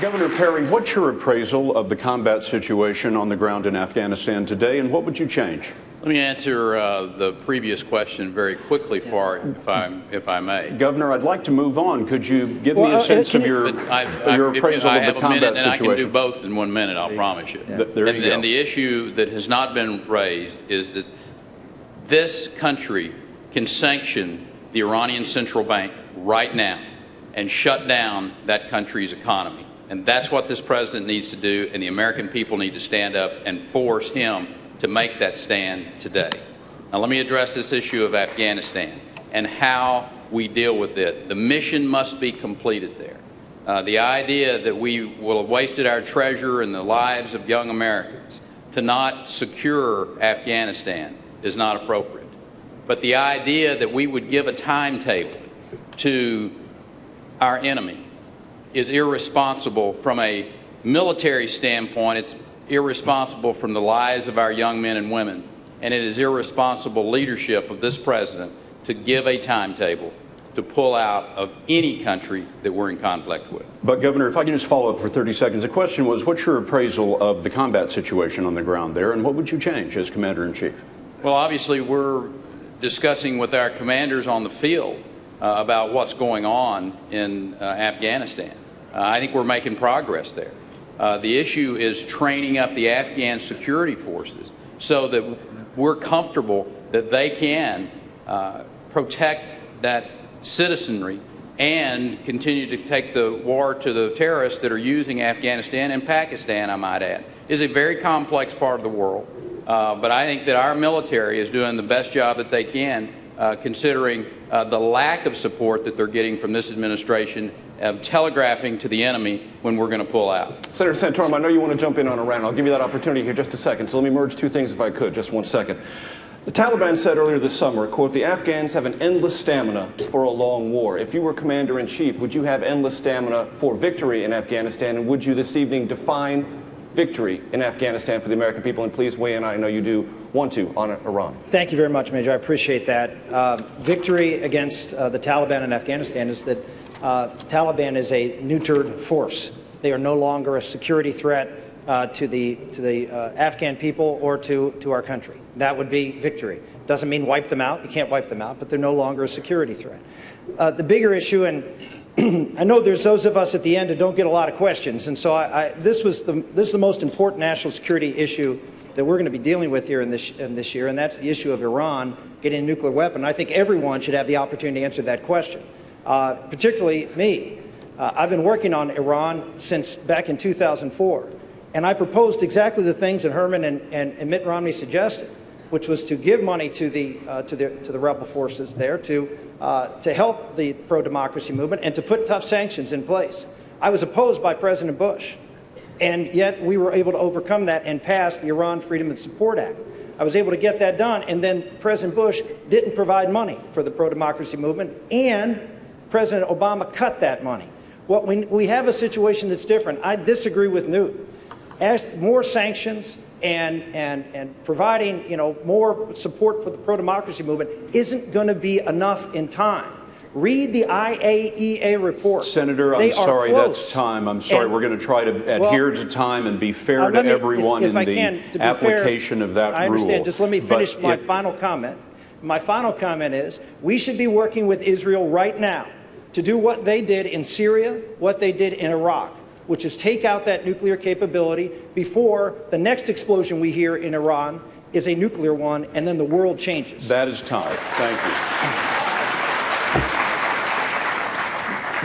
Governor Perry, what's your appraisal of the combat situation on the ground in Afghanistan today, and what would you change? Let me answer the previous question very quickly, if I may. Governor, I'd like to move on. Could you give me a sense of your appraisal of the combat situation? I can do both in 1 minute, I'll promise you. And the issue that has not been raised is that this country can sanction the Iranian central bank right now and shut down that country's economy. And that's what this president needs to do, and the American people need to stand up and force him to make that stand today. Now let me address this issue of Afghanistan and how we deal with it. The mission must be completed there. The idea that we will have wasted our treasure and the lives of young Americans to not secure Afghanistan is not appropriate. But the idea that we would give a timetable to our enemy is irresponsible from a military standpoint. It's irresponsible from the lives of our young men and women, and it is irresponsible leadership of this president to give a timetable to pull out of any country that we're in conflict with. But Governor, if I can just follow up for 30 seconds, the question was, what's your appraisal of the combat situation on the ground there, and what would you change as Commander-in-Chief? Well, obviously we're discussing with our commanders on the field about what's going on in Afghanistan. I think we're making progress there. The issue is training up the Afghan security forces so that we're comfortable that they can protect that citizenry and continue to take the war to the terrorists that are using Afghanistan and Pakistan, I might add. It is a very complex part of the world, but I think that our military is doing the best job that they can, considering the lack of support that they're getting from this administration, telegraphing to the enemy when we're going to pull out. Senator Santorum, I know you want to jump in on Iran. I'll give you that opportunity here just a second. So let me merge two things if I could, just 1 second. The Taliban said earlier this summer, quote, "The Afghans have an endless stamina for a long war." If you were Commander-in-Chief, would you have endless stamina for victory in Afghanistan? And would you this evening define victory in Afghanistan for the American people? And please weigh in, I know you do want to, on Iran. Thank you very much, Major. I appreciate that. Victory against the Taliban in Afghanistan is that Taliban is a neutered force. They are no longer a security threat to the Afghan people or to our country. That would be victory. Doesn't mean wipe them out. You can't wipe them out, but they're no longer a security threat. The bigger issue, and I know there's those of us at the end who don't get a lot of questions, and so this is the most important national security issue that we're going to be dealing with here in this year, and that's the issue of Iran getting a nuclear weapon. I think everyone should have the opportunity to answer that question, particularly me. I've been working on Iran since back in 2004, and I proposed exactly the things that Herman and Mitt Romney suggested, which was to give money to the rebel forces there to help the pro-democracy movement and to put tough sanctions in place. I was opposed by President Bush, and yet we were able to overcome that and pass the Iran Freedom and Support Act. I was able to get that done, and then President Bush didn't provide money for the pro-democracy movement, and President Obama cut that money. We have a situation that's different. I disagree with Newton. More sanctions and providing, more support for the pro-democracy movement isn't going to be enough in time. Read the IAEA report. Senator, I'm sorry, that's time. I'm sorry. We're going to try to adhere to time and be fair to everyone in the application of that rule. I understand. Just let me finish my final comment. My final comment is we should be working with Israel right now to do what they did in Syria, what they did in Iraq, which is take out that nuclear capability before the next explosion we hear in Iran is a nuclear one, and then the world changes. That is time. Thank you.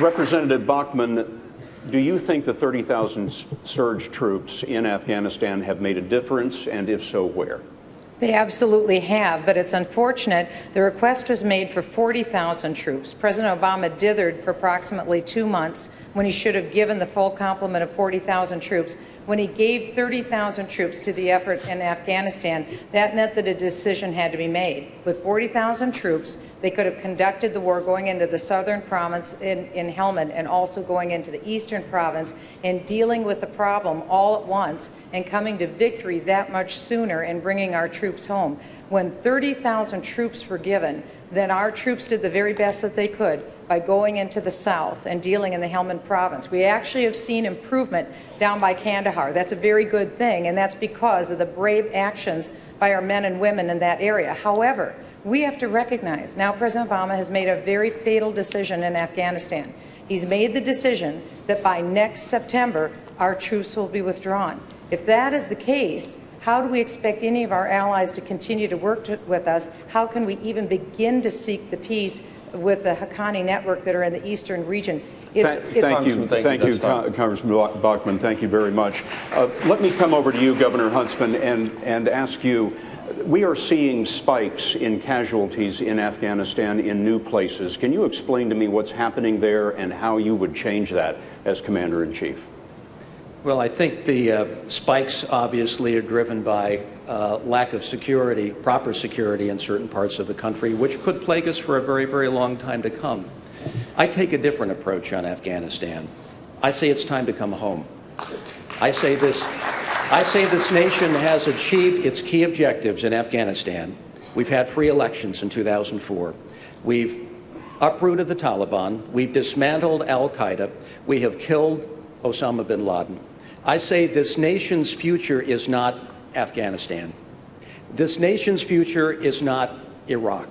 Representative Bachmann, do you think the 30,000 surge troops in Afghanistan have made a difference, and if so, where? They absolutely have, but it's unfortunate. The request was made for 40,000 troops. President Obama dithered for approximately 2 months when he should have given the full complement of 40,000 troops. When he gave 30,000 troops to the effort in Afghanistan, that meant that a decision had to be made. With 40,000 troops, they could have conducted the war going into the southern province in Helmand and also going into the eastern province and dealing with the problem all at once and coming to victory that much sooner and bringing our troops home. When 30,000 troops were given, then our troops did the very best that they could by going into the south and dealing in the Helmand province. We actually have seen improvement down by Kandahar. That's a very good thing, and that's because of the brave actions by our men and women in that area. However, we have to recognize now President Obama has made a very fatal decision in Afghanistan. He's made the decision that by next September, our troops will be withdrawn. If that is the case, how do we expect any of our allies to continue to work with us? How can we even begin to seek the peace with the Haqqani network that are in the eastern region? Thank you, Congressman Bachmann. Thank you very much. Let me come over to you, Governor Huntsman, and ask you, we are seeing spikes in casualties in Afghanistan in new places. Can you explain to me what's happening there and how you would change that as Commander-in-Chief? Well, I think the spikes obviously are driven by lack of security, proper security in certain parts of the country, which could plague us for a very, very long time to come. I take a different approach on Afghanistan. I say it's time to come home. I say this nation has achieved its key objectives in Afghanistan. We've had free elections in 2004. We've uprooted the Taliban. We've dismantled al-Qaeda. We have killed Osama bin Laden. I say this nation's future is not Afghanistan. This nation's future is not Iraq.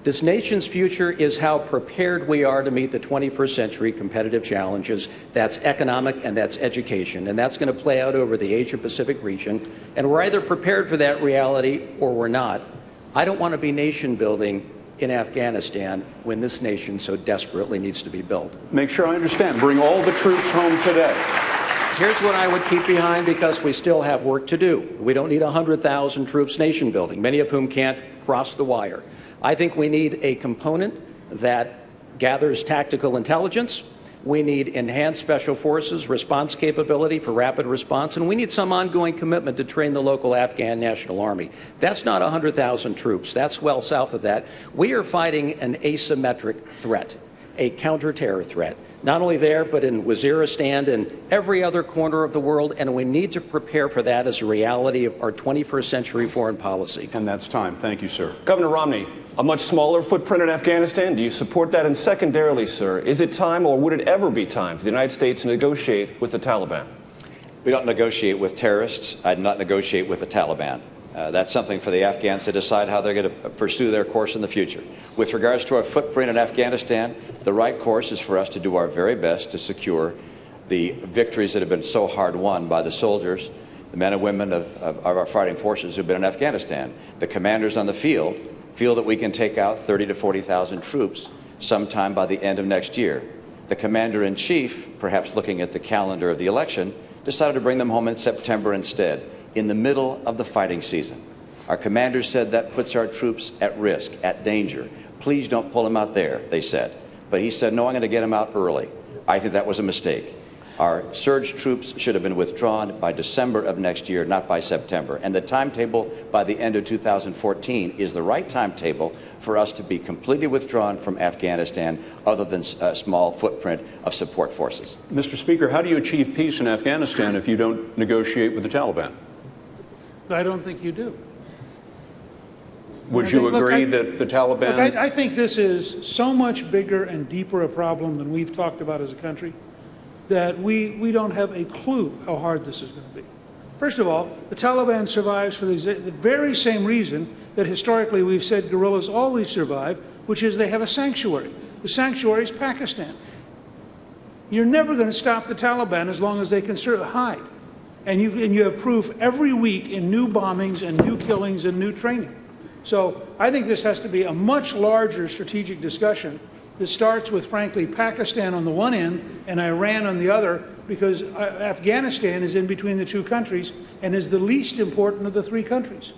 This nation's future is how prepared we are to meet the 21st century competitive challenges. That's economic and that's education. And that's going to play out over the Asia-Pacific region. And we're either prepared for that reality or we're not. I don't want to be nation building in Afghanistan when this nation so desperately needs to be built. Make sure I understand. Bring all the troops home today. Here's what I would keep behind because we still have work to do. We don't need 100,000 troops nation building, many of whom can't cross the wire. I think we need a component that gathers tactical intelligence. We need enhanced special forces response capability for rapid response, and we need some ongoing commitment to train the local Afghan National Army. That's not 100,000 troops. That's well south of that. We are fighting an asymmetric threat, a counter-terror threat, not only there, but in Waziristan and every other corner of the world, and we need to prepare for that as a reality of our 21st century foreign policy. And that's time. Thank you, sir. Governor Romney, a much smaller footprint in Afghanistan. Do you support that? And secondarily, sir, is it time or would it ever be time for the United States to negotiate with the Taliban? We don't negotiate with terrorists. I'd not negotiate with the Taliban. That's something for the Afghans to decide how they're going to pursue their course in the future. With regards to our footprint in Afghanistan, the right course is for us to do our very best to secure the victories that have been so hard won by the soldiers, the men and women of our fighting forces who've been in Afghanistan. The commanders on the field feel that we can take out 30 to 40,000 troops sometime by the end of next year. The commander-in-chief, perhaps looking at the calendar of the election, decided to bring them home in September instead, in the middle of the fighting season. Our commander said that puts our troops at risk, at danger. Please don't pull them out there, they said. But he said, no, I'm going to get them out early. I think that was a mistake. Our surge troops should have been withdrawn by December of next year, not by September. And the timetable by the end of 2014 is the right timetable for us to be completely withdrawn from Afghanistan, other than a small footprint of support forces. Mr. Speaker, how do you achieve peace in Afghanistan if you don't negotiate with the Taliban? I don't think you do. Would you agree that the Taliban... Look, I think this is so much bigger and deeper a problem than we've talked about as a country that we don't have a clue how hard this is going to be. First of all, the Taliban survives for the very same reason that historically we've said guerrillas always survive, which is they have a sanctuary. The sanctuary is Pakistan. You're never going to stop the Taliban as long as they can hide. And you have proof every week in new bombings and new killings and new training. So I think this has to be a much larger strategic discussion that starts with, frankly, Pakistan on the one end and Iran on the other, because Afghanistan is in between the two countries and is the least important of the three countries.